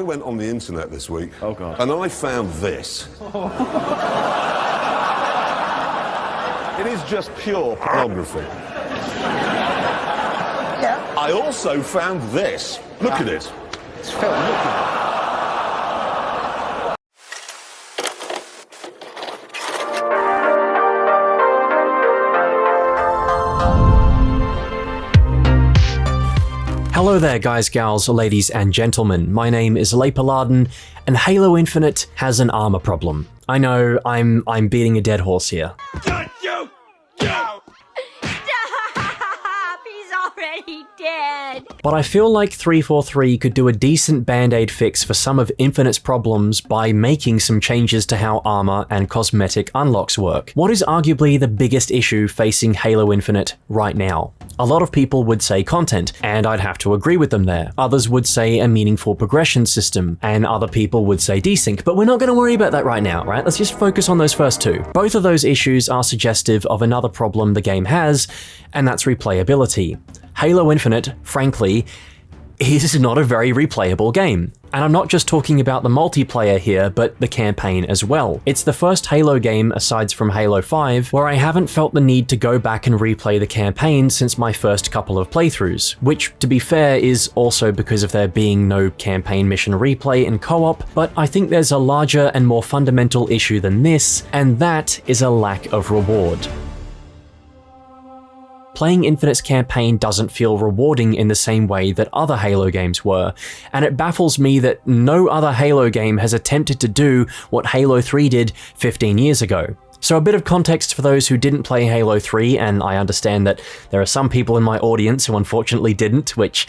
I went on the internet this week, Oh, God. and I found this. It is just pure pornography. Yeah. I also found this. Look at it. It's Phil, look at it. Hello there guys, gals, ladies and gentlemen, my name is Leipaladin, and Halo Infinite has an armor problem. I know, I'm beating a dead horse here. Stop! He's already dead! But I feel like 343 could do a decent band-aid fix for some of Infinite's problems by making some changes to how armor and cosmetic unlocks work. What is arguably the biggest issue facing Halo Infinite right now? A lot of people would say content, and I'd have to agree with them there. Others would say a meaningful progression system, and other people would say desync, but we're not going to worry about that right now, right? Let's just focus on those first two. Both of those issues are suggestive of another problem the game has, and that's replayability. Halo Infinite, frankly, is not a very replayable game. And I'm not just talking about the multiplayer here, but the campaign as well. It's the first Halo game, aside from Halo 5, where I haven't felt the need to go back and replay the campaign since my first couple of playthroughs, which, to be fair, is also because of there being no campaign mission replay in co-op, but I think there's a larger and more fundamental issue than this, and that is a lack of reward. Playing Infinite's campaign doesn't feel rewarding in the same way that other Halo games were, and it baffles me that no other Halo game has attempted to do what Halo 3 did 15 years ago. So a bit of context for those who didn't play Halo 3, and I understand that there are some people in my audience who unfortunately didn't, which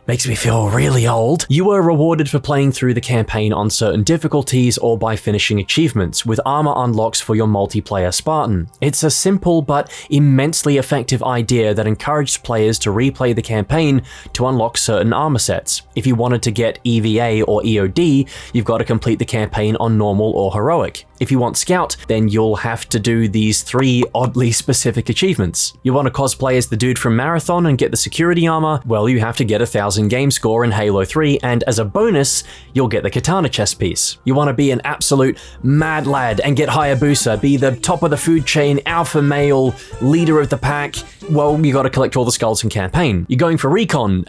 makes me feel really old. You were rewarded for playing through the campaign on certain difficulties or by finishing achievements, with armor unlocks for your multiplayer Spartan. It's a simple but immensely effective idea that encouraged players to replay the campaign to unlock certain armor sets. If you wanted to get EVA or EOD, you've got to complete the campaign on normal or heroic. If you want Scout, then you'll have to do these 3 oddly specific achievements. You want to cosplay as the dude from Marathon and get the security armor? Well, you have to get 1,000 game score in Halo 3, and as a bonus, you'll get the katana chest piece. You want to be an absolute mad lad and get Hayabusa, be the top of the food chain, alpha male, leader of the pack? Well, you got to collect all the skulls in campaign. You're going for Recon.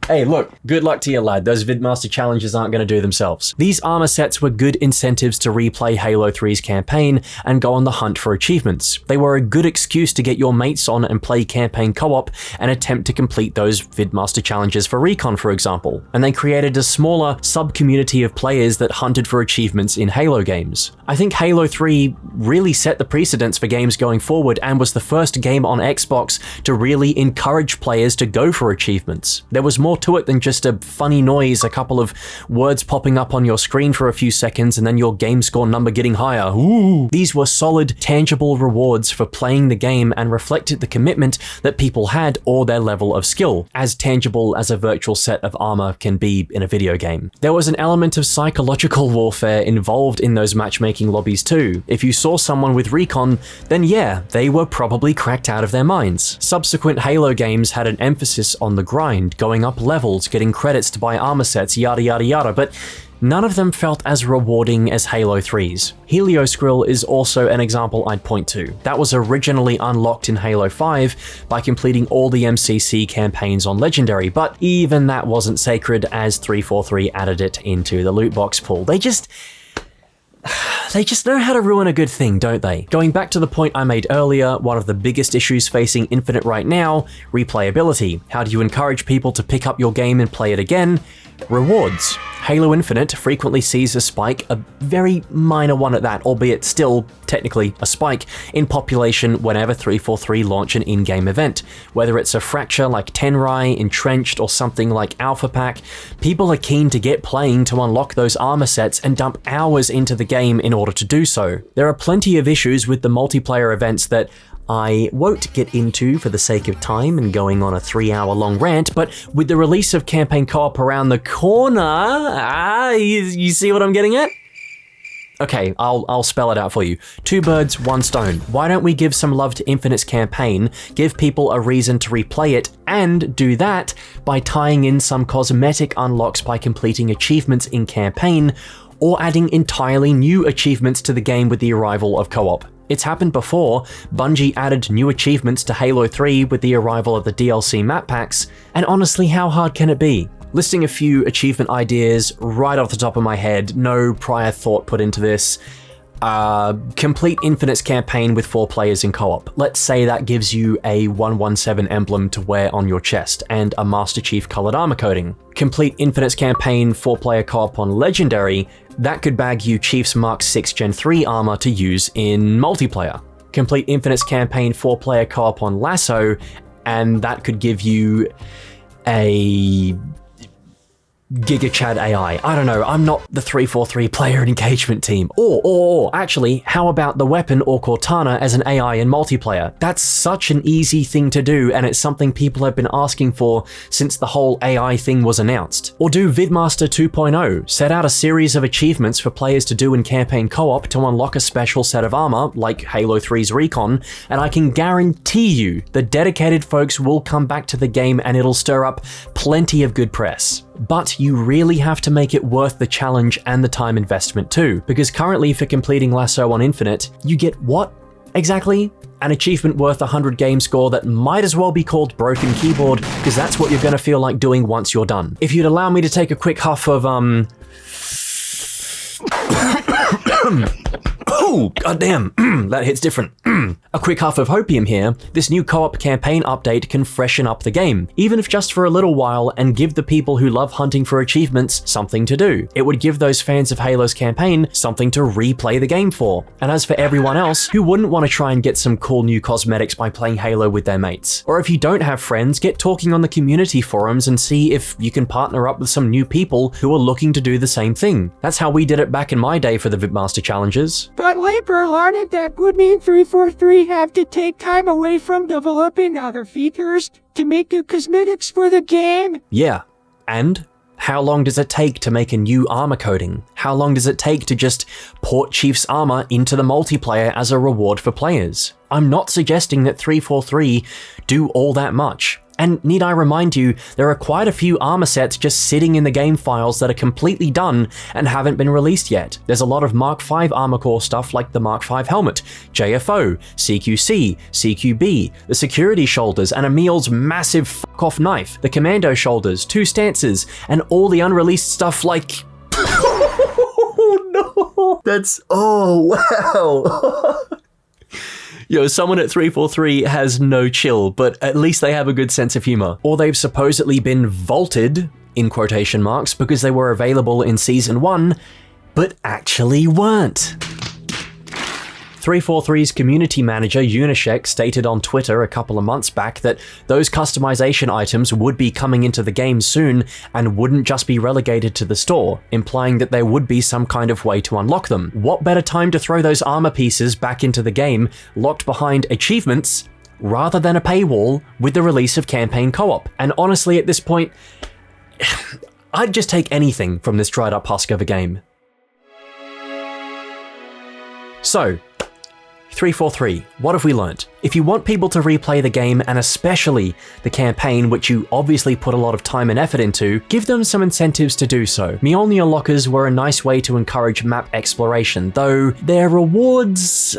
Hey, look, good luck to you, lad. Those Vidmaster challenges aren't going to do themselves. These armor sets were good incentives to replay Halo 3's campaign and go on the hunt for achievements. They were a good excuse to get your mates on and play campaign co-op and attempt to complete those Vidmaster challenges for Recon, for example. And they created a smaller sub-community of players that hunted for achievements in Halo games. I think Halo 3 really set the precedence for games going forward and was the first game on Xbox to really encourage players to go for achievements. There was more to it than just a funny noise, a couple of words popping up on your screen for a few seconds, and then your game score number getting higher. Ooh. These were solid, tangible rewards for playing the game and reflected the commitment that people had or their level of skill, as tangible as a virtual set of armor can be in a video game. There was an element of psychological warfare involved in those matchmaking lobbies too. If you saw someone with Recon, then yeah, they were probably cracked out of their minds. Subsequent Halo games had an emphasis on the grind, going up levels, getting credits to buy armor sets, yada yada yada, but none of them felt as rewarding as Halo 3's. Helioscrill is also an example I'd point to. That was originally unlocked in Halo 5 by completing all the MCC campaigns on Legendary, but even that wasn't sacred as 343 added it into the loot box pool. They just know how to ruin a good thing, don't they? Going back to the point I made earlier, one of the biggest issues facing Infinite right now, replayability. How do you encourage people to pick up your game and play it again? Rewards. Halo Infinite frequently sees a spike, a very minor one at that, albeit still technically a spike, in population whenever 343 launch an in-game event. Whether it's a fracture like Tenrai, Entrenched, or something like Alpha Pack, people are keen to get playing to unlock those armor sets and dump hours into the game in order to do so. There are plenty of issues with the multiplayer events that I won't get into for the sake of time and going on a 3-hour-long rant, but with the release of campaign co-op around the corner, you see what I'm getting at? Okay, I'll spell it out for you. 2 birds, 1 stone. Why don't we give some love to Infinite's campaign, give people a reason to replay it, and do that by tying in some cosmetic unlocks by completing achievements in campaign, or adding entirely new achievements to the game with the arrival of co-op. It's happened before. Bungie added new achievements to Halo 3 with the arrival of the DLC map packs, and honestly, how hard can it be? Listing a few achievement ideas right off the top of my head, no prior thought put into this. Complete Infinite's campaign with 4 players in co-op. Let's say that gives you a 117 emblem to wear on your chest and a Master Chief colored armor coating. Complete Infinite's campaign 4-player co-op on Legendary. That could bag you Chief's Mark 6 Gen 3 armor to use in multiplayer. Complete Infinite's campaign 4-player co-op on Lasso, and that could give you a Giga Chad AI. I don't know, I'm not the 343 player engagement team. Or actually, how about the weapon or Cortana as an AI in multiplayer? That's such an easy thing to do, and it's something people have been asking for since the whole AI thing was announced. Or do Vidmaster 2.0, set out a series of achievements for players to do in campaign co-op to unlock a special set of armor, like Halo 3's Recon, and I can guarantee you the dedicated folks will come back to the game and it'll stir up plenty of good press. But you really have to make it worth the challenge and the time investment too, because currently for completing Lasso on Infinite, you get what exactly? An achievement worth 100 game score that might as well be called Broken Keyboard, because that's what you're going to feel like doing once you're done. If you'd allow me to take a quick huff of oh, goddamn, that hits different. A quick huff of hopium here. This new co-op campaign update can freshen up the game, even if just for a little while, and give the people who love hunting for achievements something to do. It would give those fans of Halo's campaign something to replay the game for. And as for everyone else who wouldn't want to try and get some cool new cosmetics by playing Halo with their mates, or if you don't have friends, get talking on the community forums and see if you can partner up with some new people who are looking to do the same thing. That's how we did it back in my day for the Vidmaster challenges. But later learning that would mean 343 have to take time away from developing other features to make new cosmetics for the game. Yeah, and how long does it take to make a new armor coating? How long does it take to just port Chief's armor into the multiplayer as a reward for players? I'm not suggesting that 343 do all that much. And need I remind you, there are quite a few armor sets just sitting in the game files that are completely done and haven't been released yet. There's a lot of Mark V armor core stuff like the Mark V helmet, JFO, CQC, CQB, the security shoulders, and Emil's massive fuck-off knife, the commando shoulders, 2 stances, and all the unreleased stuff like... Oh no! That's... Oh wow! Yo, someone at 343 has no chill, but at least they have a good sense of humor. Or they've supposedly been vaulted, in quotation marks, because they were available in Season 1, but actually weren't. 343's community manager Unishek stated on Twitter a couple of months back that those customization items would be coming into the game soon and wouldn't just be relegated to the store, implying that there would be some kind of way to unlock them. What better time to throw those armor pieces back into the game, locked behind achievements, rather than a paywall with the release of campaign co-op? And honestly, at this point, I'd just take anything from this dried up husk of a game. So, 343, what have we learnt? If you want people to replay the game, and especially the campaign, which you obviously put a lot of time and effort into, give them some incentives to do so. Mjolnir lockers were a nice way to encourage map exploration, though their rewards...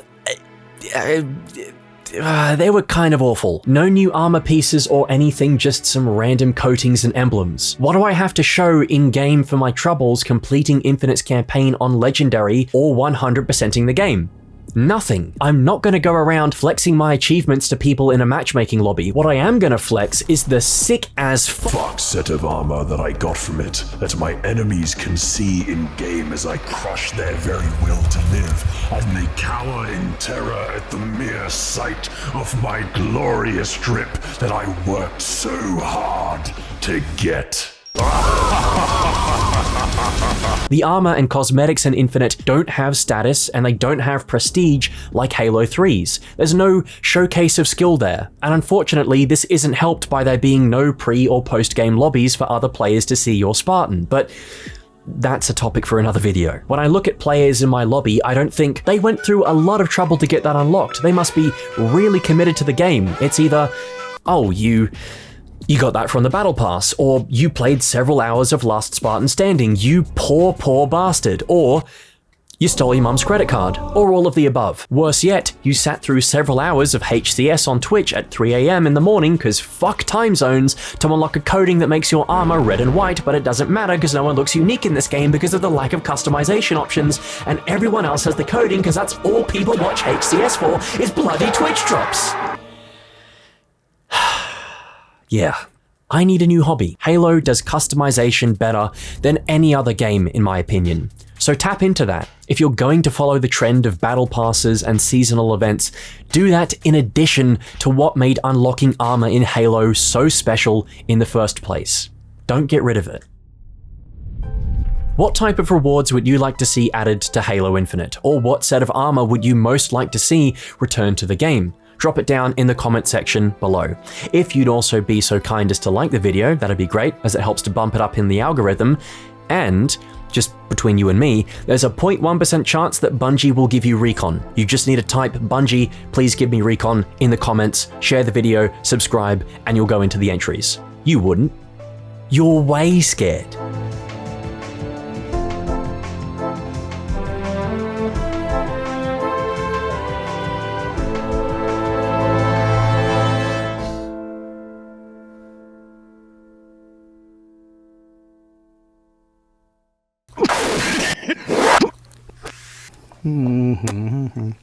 they were kind of awful. No new armor pieces or anything, just some random coatings and emblems. What do I have to show in-game for my troubles completing Infinite's campaign on Legendary or 100%ing the game? Nothing. I'm not going to go around flexing my achievements to people in a matchmaking lobby. What I am going to flex is the sick as fuck set of armor that I got from it, that my enemies can see in-game as I crush their very will to live, and they cower in terror at the mere sight of my glorious drip that I worked so hard to get. The armor and cosmetics in Infinite don't have status and they don't have prestige like Halo 3's. There's no showcase of skill there, and unfortunately this isn't helped by there being no pre or post game lobbies for other players to see your Spartan, but that's a topic for another video. When I look at players in my lobby, I don't think they went through a lot of trouble to get that unlocked. They must be really committed to the game. It's either, oh, you got that from the battle pass, or you played several hours of Last Spartan Standing, you poor, poor bastard, or you stole your mum's credit card, or all of the above. Worse yet, you sat through several hours of HCS on Twitch at 3 AM in the morning cause fuck time zones to unlock a coding that makes your armor red and white, but it doesn't matter because no one looks unique in this game because of the lack of customization options, and everyone else has the coding because that's all people watch HCS for is bloody Twitch drops. Yeah. I need a new hobby. Halo does customization better than any other game in my opinion. So tap into that. If you're going to follow the trend of battle passes and seasonal events, do that in addition to what made unlocking armor in Halo so special in the first place. Don't get rid of it. What type of rewards would you like to see added to Halo Infinite? Or what set of armor would you most like to see return to the game? Drop it down in the comment section below. If you'd also be so kind as to like the video, that'd be great, as it helps to bump it up in the algorithm. And just between you and me, there's a 0.1% chance that Bungie will give you Recon. You just need to type Bungie, please give me Recon in the comments, share the video, subscribe, and you'll go into the entries. You wouldn't. You're way scared.